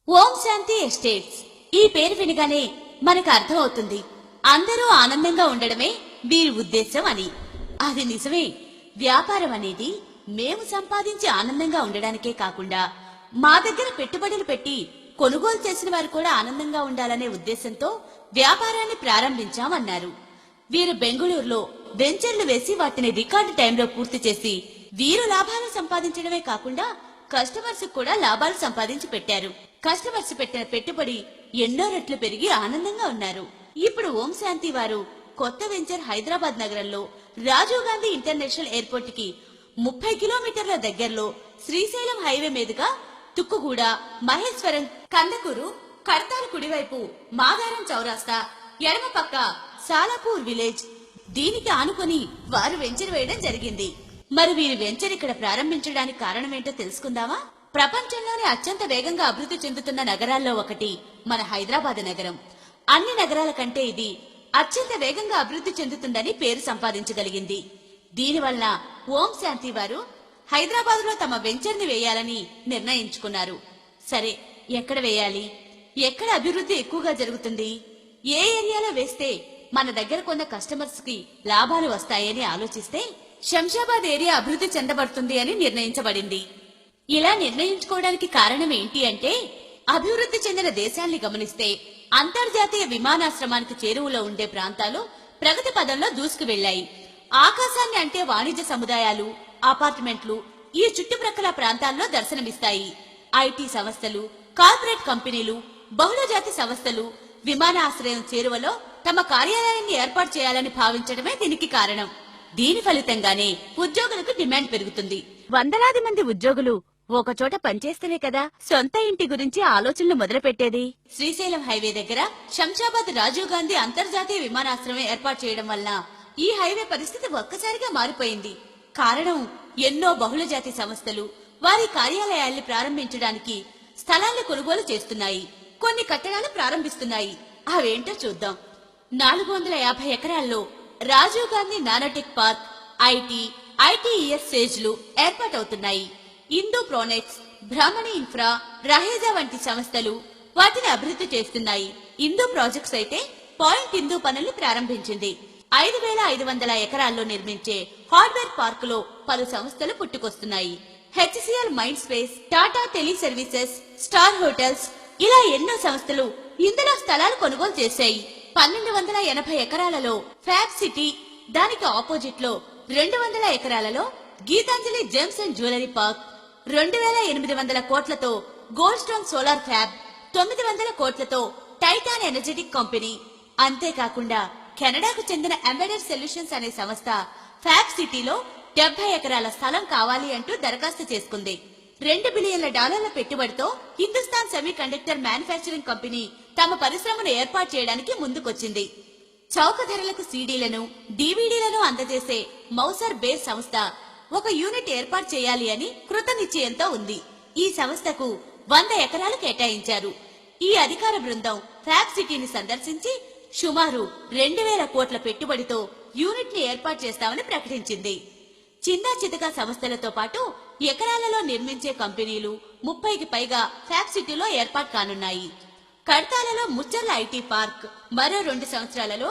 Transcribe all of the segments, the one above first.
ఓం Shanti estates ఈ పేరు వినగానే మనకు అర్థం అవుతుంది అందరూ ఆనందంగా ఉండడమే వీరి ఉద్దేశం అని. అది నిజమే. వ్యాపారం అనేది మేము సంపాదించి ఆనందంగా ఉండడానికే కాకుండా మా దగ్గర పెట్టుబడులు పెట్టి కొనుగోలు చేసిన వారు కూడా ఆనందంగా ఉండాలనే ఉద్దేశంతో వ్యాపారాన్ని ప్రారంభించామన్నారు. వీరు బెంగళూరులో వెంచర్లు వేసి వాటిని రికార్డు టైంలో పూర్తి చేసి వీరు లాభాలు సంపాదించడమే కాకుండా కస్టమర్స్ కూడా లాభాలు సంపాదించి పెట్టారు. కస్టమర్స్ పెట్టిన పెట్టుబడి ఎన్నో రెట్లు పెరిగి ఆనందంగా ఉన్నారు. ఇప్పుడు ఓం శాంతి వారు కొత్త వెంచర్ హైదరాబాద్ నగరంలో రాజీవ్ గాంధీ ఇంటర్నేషనల్ ఎయిర్పోర్ట్ కి 30 కిలోమీటర్ల దగ్గరలో శ్రీశైలం హైవే మీదుగా తుక్కుగూడ, మహేశ్వరం, కందకూరు, కడతాల్ కుడివైపు మాదారం చౌరాస్తా, ఎడమ పక్క సాలాపూర్ విలేజ్ దీనికి ఆనుకొని వారు వెంచర్ వేయడం జరిగింది. మరి వీరు వెంచర్ ఇక్కడ ప్రారంభించడానికి కారణమేంటో తెలుసుకుందామా? ప్రపంచంలోనే అత్యంత వేగంగా అభివృద్ధి చెందుతున్న నగరాల్లో ఒకటి మన హైదరాబాద్ నగరం. అన్ని నగరాల కంటే ఇది అత్యంత వేగంగా అభివృద్ధి చెందుతుందని పేరు సంపాదించగలిగింది. దీనివల్ల ఓం శాంతి వారు హైదరాబాద్ లో తమ వెంచర్ ని వేయాలని నిర్ణయించుకున్నారు. సరే, ఎక్కడ వేయాలి, ఎక్కడ అభివృద్ధి ఎక్కువగా జరుగుతుంది, ఏ ఏరియాలో వేస్తే మన దగ్గర కొన్న కస్టమర్స్ కి లాభాలు వస్తాయని ఆలోచిస్తే శంషాబాద్ ఏరియా అభివృద్ధి చెందబడుతుంది అని నిర్ణయించబడింది. ఇలా నిర్ణయించుకోవడానికి కారణం ఏంటి అంటే, అభివృద్ధి చెందిన దేశాల్ని గమనిస్తే అంతర్జాతీయ విమానాశ్రమానికి చేరువలో ఉండే ప్రాంతాలు ప్రగతి పదంలో దూసుకు వెళ్లాయి. ఆకాశాన్ని అంటే వాణిజ్య సముదాయాలు, అపార్ట్మెంట్లు ఈ చుట్టుప్రక్కల ప్రాంతాల్లో దర్శనమిస్తాయి. ఐటీ సంస్థలు, కార్పొరేట్ కంపెనీలు, బహుళజాతి సంస్థలు విమానాశ్రయం చేరువలో తమ కార్యాలయాన్ని ఏర్పాటు చేయాలని భావించడమే దీనికి కారణం. దీని ఫలితంగానే ఉద్యోగులకు డిమాండ్ పెరుగుతుంది. వందలాది మంది ఉద్యోగులు ఒకచోట పనిచేస్తేనే కదా సొంత ఇంటి గురించి ఆలోచనలు మొదలుపెట్టేది. శ్రీశైలం హైవే దగ్గర శంషాబాద్ రాజీవ్ గాంధీ అంతర్జాతీయ విమానాశ్రయం ఏర్పాటు చేయడం వల్ల ఈ హైవే పరిస్థితి ఒక్కసారిగా మారిపోయింది. కారణం, ఎన్నో బహుళజాతి సంస్థలు వారి కార్యాలయాల్ని ప్రారంభించడానికి స్థలాన్ని కొనుగోలు చేస్తున్నాయి, కొన్ని కట్టడాలు ప్రారంభిస్తున్నాయి. అవేంటో చూద్దాం. 450 ఎకరాల్లో Rajiv Gandhi nanotech park, ITES సేజ్లు ఏర్పాటవుతున్నాయి. Indo Pronex, Brahmani infra, Raheja వంటి సంస్థలు వాటిని అభివృద్ధి చేస్తున్నాయి. ఇండో ప్రాజెక్ట్స్ అయితే పాయింట్ ఇండో పనులు ప్రారంభించింది. 5500 ఎకరాల్లో నిర్మించే హార్డ్వేర్ పార్క్ లో పలు సంస్థలు పుట్టుకొస్తున్నాయి. HCL Mindspace, Tata Teleservices, star hotels ఇలా ఎన్నో సంస్థలు ఇందులో స్థలాలు కొనుగోలు చేశాయి. 1280 ఎకరాలలో ఫ్యాబ్ సిటీ, దానికి ఆపోజిట్ లో 200 ఎకరాలలో Gitanjali gems and jewellery park, 2800 కోట్లతో గోల్డ్ స్టోన్ సోలార్ ఫ్యాబ్, 900 కోట్లతో టైటాన్ ఎనర్జెటిక్ కంపెనీ, అంతేకాకుండా కెనడాకు చెందిన ఎంబెడెడ్ సొల్యూషన్స్ అనే సంస్థ ఫ్యాబ్ సిటీలో 70 ఎకరాల స్థలం కావాలి అంటూ దరఖాస్తు చేసుకుంది. $2 బిలియన్ల పెట్టుబడితో Hindustan semi conductor manufacturing company తమ పరిశ్రమను ఏర్పాటు చేయడానికి ముందుకొచ్చింది. చౌక ధరలకు సీడీలను, డీవీడీలను అందజేసే మౌసర్ బేస్ సంస్థ ఒక యూనిట్ ఏర్పాటు చేయాలి అని కృత నిశ్చయంతో ఉంది. ఈ సంస్థకు 100 ఎకరాలు కేటాయించారు. ఈ అధికార బృందం ఫ్యాబ్ సిటీని సందర్శించి సుమారు 2000 కోట్ల పెట్టుబడితో యూనిట్ ని ఏర్పాటు చేస్తామని ప్రకటించింది. చిన్న చితక సంస్థలతో పాటు ఎకరాలలో నిర్మించే కంపెనీలు 30కి పైగా ఫ్యాబ్ సిటీలో ఏర్పాటు కానున్నాయి. కడతాలలో ముచ్చర్ల ఐటీ పార్క్, మరో 2 సంవత్సరాలలో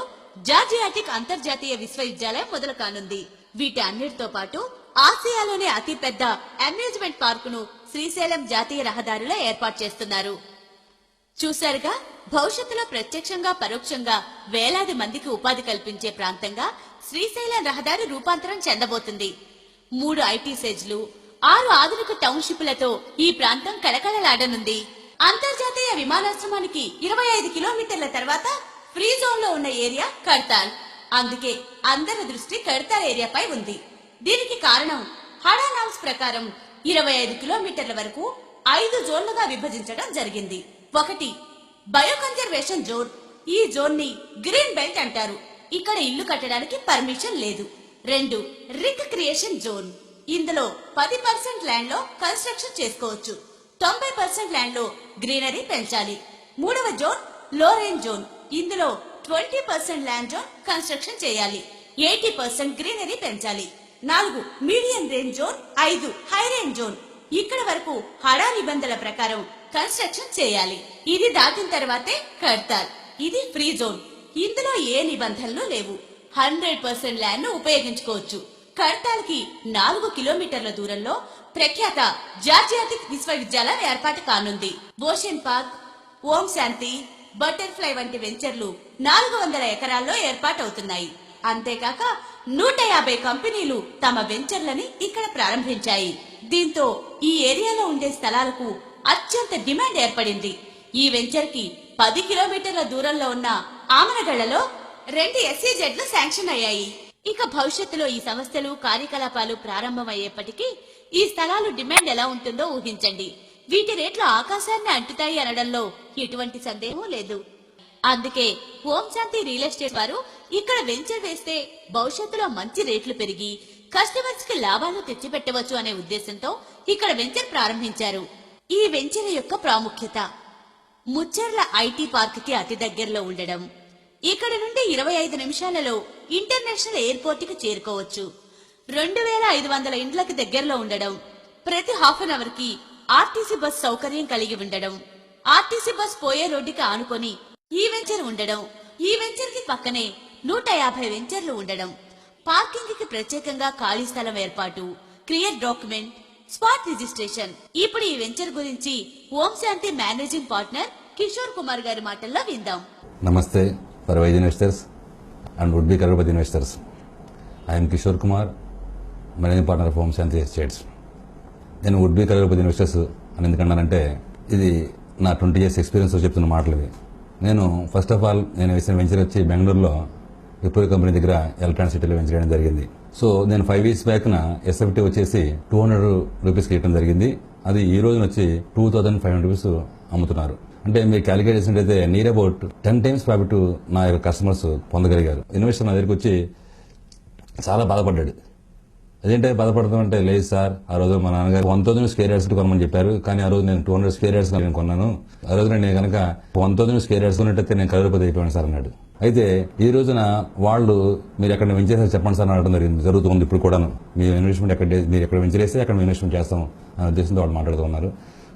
జార్జియాటిక్ అంతర్జాతీయ విశ్వవిద్యాలయం మొదలు కానుంది. వీటి అన్నిటితో పాటు ఆసియాలోనే అతిపెద్ద అమ్యూజ్మెంట్ పార్కును శ్రీశైలం జాతీయ రహదారిలో ఏర్పాటు చేస్తున్నారు. చూశారుగా, భవిష్యత్తులో ప్రత్యక్షంగా పరోక్షంగా వేలాది మందికి ఉపాధి కల్పించే ప్రాంతంగా శ్రీశైలం రహదారి రూపాంతరం చెందబోతుంది. 3 ఐటీ సెజ్లు, 6 ఆధునిక టౌన్షిప్లతో ఈ ప్రాంతం కళకళలాడనుంది. అంతర్జాతీయ విమానాశ్రమానికి 25 కిలోమీటర్ల తర్వాత ఫ్రీ జోన్ లో ఉన్న ఏరియా కడతాల్. అందుకే అందరి దృష్టి కడతాల్ ఏరియాపై ఉంది. దీనికి కారణం, హడా నామ్స్ ప్రకారం 25 కిలోమీటర్ల వరకు 5 జోన్లుగా విభజించడం జరిగింది. 1 బయో కన్జర్వేషన్ జోన్. ఈ జోన్ ని గ్రీన్ బెల్ట్ అంటారు. ఇక్కడ ఇల్లు కట్టడానికి పర్మిషన్ లేదు. 2 రిక్ క్రియేషన్ జోన్. ఇందులో 10% ల్యాండ్ లో కన్స్ట్రక్షన్ చేసుకోవచ్చు. 90% ల్యాండ్ లో గ్రీనరీ పెంచాలి. 3వ జోన్ లో రేంజ్ జోన్. ఇందులో 20% ల్యాండ్ జోన్ కన్స్ట్రక్షన్ చేయాలి. 80% గ్రీనరీ పెంచాలి. 4 medium range zone, 5 high range zone. ఇక్కడ వరకు హడా నిబంధనల ప్రకారం కన్స్ట్రక్షన్ చేయాలి. ఇది దాటిన తర్వాతే కడతారు. ఇది ఫ్రీ జోన్. ఇందులో ఏ నిబంధనలు లేవు. 100% ల్యాండ్ ను ఉపయోగించుకోవచ్చు. కడతాల్కి 4 కిలోమీటర్ల దూరంలో ప్రఖ్యాత జార్జియాటిక్ విశ్వవిద్యాలయం ఏర్పాటు కానుంది. ఓషన్ పార్క్, ఓం శాంతి, బటర్ఫ్లై వంటి వెంచర్లు 400 ఎకరాల్లో ఏర్పాటవుతున్నాయి. అంతేకాక 150 కంపెనీలు తమ వెంచర్లని ఇక్కడ ప్రారంభించాయి. దీంతో ఈ ఏరియాలో ఉండే స్థలాలకు అత్యంత డిమాండ్ ఏర్పడింది. ఈ వెంచర్ కి 10 కిలోమీటర్ల దూరంలో ఉన్న ఆమనగళ్లలో 2 SEZలు శాంక్షన్ అయ్యాయి. ఇక భవిష్యత్తులో ఈ సంస్థలు కార్యకలాపాలు ప్రారంభమయ్యేప్పటికీ ఈ స్థలాలు డిమాండ్ ఎలా ఉంటుందో ఊహించండి. వీటి రేట్లు ఆకాశాన్ని అంటుతాయి అనడంలో ఎటువంటి సందేహం లేదు. అందుకే ఓం శాంతి రియల్ ఎస్టేట్ వారు ఇక్కడ వెంచర్ వేస్తే భవిష్యత్తులో మంచి రేట్లు పెరిగి కస్టమర్స్ కి లాభాలు తెచ్చిపెట్టవచ్చు అనే ఉద్దేశంతో ఇక్కడ వెంచర్ ప్రారంభించారు. ఈ వెంచర్ యొక్క ప్రాముఖ్యత: ముచ్చర్ల ఐటీ పార్క్ కి అతి దగ్గరలో ఉండడం, ఇక్కడ నుండి 25 నిమిషాలలో ఇంటర్నేషనల్ ఎయిర్పోర్ట్ కి చేరుకోవచ్చు, 2500 ఇండ్లకు దగ్గరలో ఉండడం, ప్రతి హాఫ్ అన్ అవర్ కి ఆర్టీసీ బస్ సౌకర్యం కలిగి ఉండడం, ఆర్టీసీ బస్ పోయే రోడ్డుకి ఆనుకొని ఈ వెంచర్ ఉండడం, ఈ వెంచర్ కి పక్కనే 150 వెంచర్లు ఉండడం, పార్కింగ్ కి ప్రత్యేకంగా ఖాళీ స్థలం ఏర్పాటు, క్లియర్ డాక్యుమెంట్, స్పాట్ రిజిస్ట్రేషన్. ఇప్పుడు ఈ వెంచర్ గురించి ఓం శాంతి మేనేజింగ్ పార్ట్నర్ కిషోర్ కుమార్ గారి మాటల్లో విందాం. నమస్తే for wise investors and would be crorepati investors. I am Kishore Kumar, managing partner of Om Shanti estates. నేను వుడ్ బి కరోడ్పతి ఇన్వెస్టర్స్ అని ఎందుకన్నానంటే ఇది నా 20 years ఎక్స్పీరియన్స్ చెప్తున్న మాటలు ఇవి. నేను ఫస్ట్ ఆఫ్ ఆల్ నేను వేసిన వెంచర్ వచ్చి బెంగళూరులో విప్రో కంపెనీ దగ్గర ఎలక్ట్రానిక్ సిటీలో వెంచర్ చేయడం జరిగింది. సో నేను 5 years బ్యాక్ SFT వచ్చేసి 200 రూపీస్కి ఇవ్వడం జరిగింది. అది ఈ రోజున వచ్చి 2500 రూపీస్ అమ్ముతున్నారు. అంటే మీరు క్యాలిక్యులేట్ చేసినట్టయితే నియర్ అబౌట్ 10 times ప్రాఫిట్ నా యొక్క కస్టమర్స్ పొందగలిగారు. ఇన్వెస్టర్ నా దగ్గరికి వచ్చి చాలా బాధపడ్డాడు. అదేంటే బాధపడతాం అంటే, లేదు సార్ ఆ రోజు మా నాన్నగారు 1000 స్క్వేర్ యార్డ్స్ కొనమని చెప్పారు, కానీ ఆ రోజు నేను 200 స్క్వేర్ యార్డ్స్ నేను కొన్నాను. ఆ రోజు నేను కనుక 1000 స్క్వేర్ యార్డ్స్ కొన్నట్టయితే నేను కరోడ్పతి అయిపోయాను సార్ అన్నాడు. అయితే ఈ రోజున వాళ్ళు మీరు ఎక్కడ వెంచర్ చెప్పండి సార్ అనడం జరుగుతుంది. ఇప్పుడు కూడాను మీ ఇన్వెస్ట్మెంట్ మీరు ఎక్కడ వెంచర్ చేస్తే అక్కడ ఇన్వెస్ట్మెంట్ చేస్తాం అనే ఉద్దేశంతో వాళ్ళు మాట్లాడుతూ ఉన్నారు.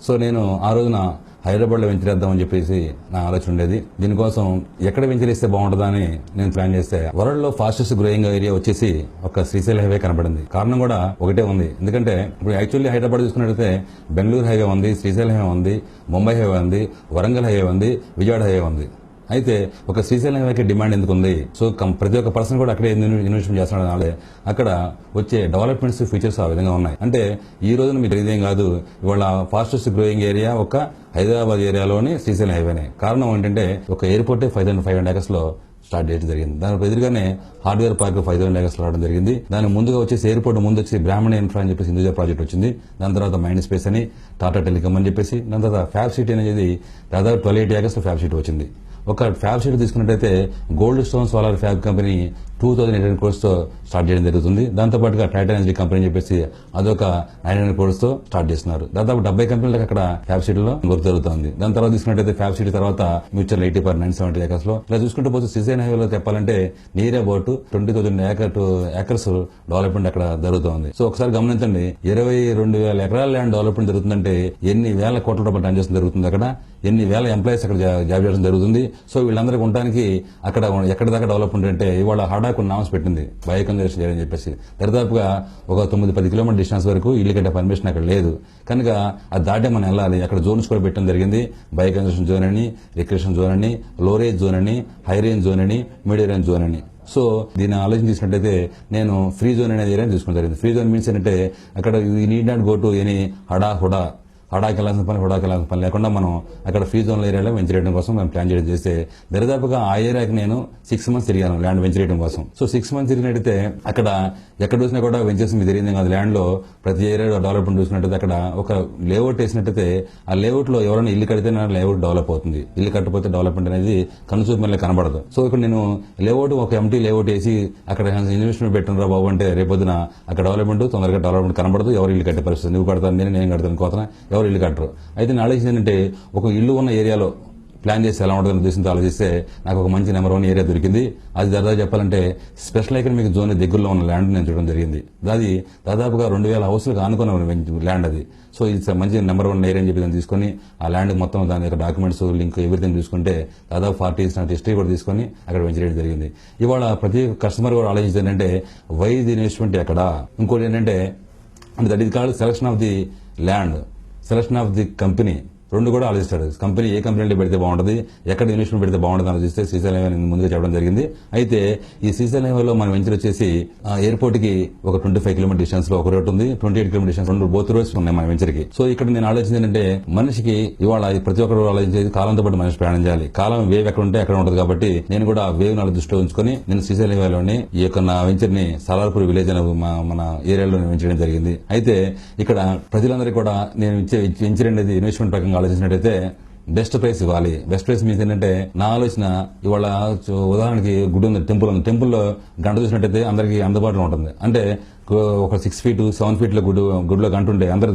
సో నేను ఆ రోజున హైదరాబాద్లో వెంచర్ చేద్దామని చెప్పేసి నా ఆలోచన ఉండేది. దీనికోసం ఎక్కడ వెంచర్ చేస్తే బాగుంటుందని నేను ప్లాన్ చేస్తే వరల్డ్ లో ఫాస్టెస్ట్ గ్రోయింగ్ ఏరియా వచ్చేసి ఒక శ్రీశైలం హైవే కనబడింది. కారణం కూడా ఒకటే ఉంది. ఎందుకంటే ఇప్పుడు యాక్చువల్లీ హైదరాబాద్ చూసుకున్నట్లయితే బెంగళూరు హైవే ఉంది, శ్రీశైలం హైవే ఉంది, ముంబై హైవే ఉంది, వరంగల్ హైవే ఉంది, విజయవాడ హైవే ఉంది. అయితే ఒక శ్రీశైలం హైవేకి డిమాండ్ ఎందుకు ఉంది? సో ప్రతి ఒక్క పర్సన్ కూడా అక్కడే ఇన్వెస్ట్మెంట్ చేస్తున్నాడు. అక్కడ వచ్చే డెవలప్మెంట్స్ ఫీచర్స్ ఆ విధంగా ఉన్నాయి. అంటే ఈ రోజున మీకు ఇదేం కాదు, ఇవాళ ఫాస్టెస్ట్ గ్రోయింగ్ ఏరియా ఒక హైదరాబాద్ ఏరియాలోని శ్రీశైలం హైవేనే. కారణం ఏంటంటే ఒక ఎయిర్పోర్ట్ 5500 acres లో స్టార్ట్ చేయడం జరిగింది. దాని ఎదురుగానే హార్డ్వేర్ పార్క్ 5000 acres రావడం జరిగింది. దాని ముందుగా వచ్చేసి ఎయిర్పోర్ట్ ముందు వచ్చి బ్రాహ్మణ ఇన్ఫ్రా అని చెప్పేసి హిందూజా ప్రాజెక్ట్ వచ్చింది. దాని తర్వాత మైండ్ స్పేస్ అని, టాటా టెలికామ్ అని చెప్పేసి, దాని తర్వాత ఫ్యాబ్ సిటీ అనేది దాదాపు 1280 acres ఫ్యాబ్ సిటీ వచ్చింది. ఒక ఫ్యాబ్ సిటీ తీసుకున్నట్టయితే gold stone solar fab company 2800 crores తో స్టార్ట్ చేయడం జరుగుతుంది. దాంతో పాటుగా టైటన్ ఎనర్జీ కంపెనీ చెప్పేసి అదొక 900 crores తో స్టార్ట్ చేస్తున్నారు. దాదాపు 70 కంపెనీలకు అక్కడ ఫ్యాబ్ సిటీలో వర్క్ జరుగుతుంది. దాని తర్వాత తీసుకున్నట్టయితే ఫ్యాబ్ సిటీ తర్వాత మ్యూచువల్ 80/970 acres లో ఇలా చూసుకుంటూ పోతే శ్రీశైలం హైవేలో చెప్పాలంటే నియర్ అబౌట్ 20,000 acres డెవలప్మెంట్ అక్కడ జరుగుతుంది. సో ఒకసారి గమనించండి, 22,000 ఎకరాల ల్యాండ్ డెవలప్మెంట్ జరుగుతుందంటే ఎన్ని వేల కోట్ల రూపాయలు ట్రాన్సాక్షన్ జరుగుతుంది, అక్కడ ఎన్ని వేల ఎంప్లాయీస్ అక్కడ జాబ్ చేయడం జరుగుతుంది. సో వీళ్ళందరికీ ఉండడానికి అక్కడ ఎక్కడి దాకా డెవలప్మెంట్ అంటే ఇవాళ హడాకు నామ్స్ పెట్టింది బై కన్జర్వేషన్ చేయాలని చెప్పేసి. దరిదాపుగా ఒక 9-10 కిలోమీటర్ డిస్టెన్స్ వరకు ఇల్లు కట్టే పర్మిషన్ అక్కడ లేదు. కనుక అది దాటే మనం వెళ్ళాలి. అక్కడ జోన్స్ కూడా పెట్టడం జరిగింది. బై కన్జర్వేషన్ జోన్ అని, రిక్రియేషన్ జోన్ అని, లో రేంజ్ జోన్ అని, హై రేంజ్ జోన్ అని, మీడియం రేంజ్ జోన్ అని. సో దీన్ని ఆలోచన చేసినట్టయితే నేను ఫ్రీ జోన్ అనేది ఏరియా తీసుకుని జరిగింది. ఫ్రీ జోన్ మీన్స్ ఏంటంటే అక్కడ need not go to any హడాకి వెళ్ళాల్సిన పని లేకుండా మనం అక్కడ ఫ్రీ జోన్ ఏరియాలో వెంచర్ చేయడం కోసం మేము ప్లాన్ చేయడం చేస్తే దరిదాపుగా ఆ ఏరియాకి నేను 6 months తిరిగాను ల్యాండ్ వెంచర్ చేయడం కోసం. సో 6 months తిరిగినట్టయితే అక్కడ ఎక్కడ చూసినా కూడా వెంచర్స్ మీకు తెలియదు కాదు. ల్యాండ్ లో ప్రతి ఏరియా డెవలప్మెంట్ చూసినట్టయితే అక్కడ ఒక లేఅవుట్ వేసినట్టయితే ఆ లేఅవుట్ లో ఎవరైనా ఇల్లు కడితే లేఅవుట్ డెవలప్ అవుతుంది. ఇల్లు కట్టకపోతే డెవలప్మెంట్ అనేది కనుచూపు మళ్ళీ కనబడదు. సో ఇక్కడ నేను లేఅవుట్ ఒక ఎంటీ లేఅవుట్ వేసి అక్కడ ఇన్వెస్ట్మెంట్ పెట్టినరా బాబు అంటే రేపొద్దున అక్కడ తొందరగా డెవలప్మెంట్ కనబడదు. ఎవరు ఇల్లు కట్టే పరిస్థితి, నువ్వు కడతాను నేను కడతాను కోతన ఎవరు ఇల్లు కట్టరు. అయితే నా ఆలోచన ఏంటంటే ఒక ఇల్లు ఉన్న ఏరియాలో ప్లాన్ చేసి ఎలా ఉంటుందని ఉద్దేశంతో ఆలోచిస్తే నాకు ఒక మంచి నెంబర్ 1 ఏరియా దొరికింది. అది దాదాపు చెప్పాలంటే స్పెషల్ ఎకనామిక్ జోన్ దగ్గరలో ఉన్న ల్యాండ్ నేను చూడడం జరిగింది. అది దాదాపుగా 2000 హౌస్లకు ఆనుకున్న ల్యాండ్ అది. సో ఇది మంచి నెంబర్ 1 ఏరియా అని చెప్పి దాన్ని తీసుకొని ఆ ల్యాండ్ మొత్తం దాని యొక్క డాక్యుమెంట్స్ లింక్ ఎవ్రీథింగ్ చూసుకుంటే దాదాపు 40 years హిస్టరీ కూడా తీసుకొని అక్కడ వెంచర్ చేయడం జరిగింది. ఇవాళ ప్రతి కస్టమర్ కూడా ఆలోచించేది ఏంటంటే వై ది ఇన్వెస్ట్మెంట్ ఎక్కడ, ఇంకోటి ఏంటంటే that is called selection of the land, selection of the company. రెండు కూడా ఆలోచిస్తాడు. కంపెనీ ఏ కంపెనీలో పెడితే బాగుంటుంది, ఎక్కడ ఇన్వెస్ట్మెంట్ పెడితే బాగుంటుంది ఆలోచిస్తే శ్రీశైలం హైవే ముందుగా చెప్పడం జరిగింది. అయితే ఈ శ్రీశైలం హైవేలో మన వెంచర్ వచ్చేసి ఎయిర్పోర్ట్ కి ఒక 25 కిలోమీటర్ డిస్టెన్స్ లో ఒక రోడ్ ఉంది, 28 కిలోమీటర్ డిస్టెన్స్ 2 బోత్ రోడ్స్ ఉన్నాయి మన వెంచర్ కి. సో ఇక్కడ నేను ఆలోచించింది ఏంటంటే మనిషికి ఇవాళ ప్రతి ఒక్కరు ఆలోచించేది కాలంతో పాటు మనిషి ప్రయాణం చేయాలి. కాలం వేవ్ ఎక్కడ ఉంటే అక్కడ ఉంటుంది కాబట్టి నేను కూడా ఆ వేవ్ నాలుగు దృష్టిలో ఉంచుకొని నేను శ్రీశైలం హైవేలోని ఈ యొక్క నా వెంచర్ ని సాలార్పూర్ విలేజ్ అనే మన ఏరియాలో వెంచర్ జరిగింది. అయితే ఇక్కడ ప్రజలందరికీ కూడా నేను ఇచ్చే వెంచర్ అనేది ఇన్వెస్ట్మెంట్ ప్రకారం ఆలోచించినట్టయితే బెస్ట్ ప్రైస్ ఇవ్వాలి. బెస్ట్ ప్రైస్ మీన్స్ ఏంటంటే నా ఆలోచన ఇవాళ ఉదాహరణకి గుడి ఉంది, టెంపుల్ ఉంది. టెంపుల్లో గంట చూసినట్టయితే అందరికీ అందుబాటులో ఉంటుంది. అంటే ఒక 6 feet 7 feet గుడిలో గంట ఉంటే అందరు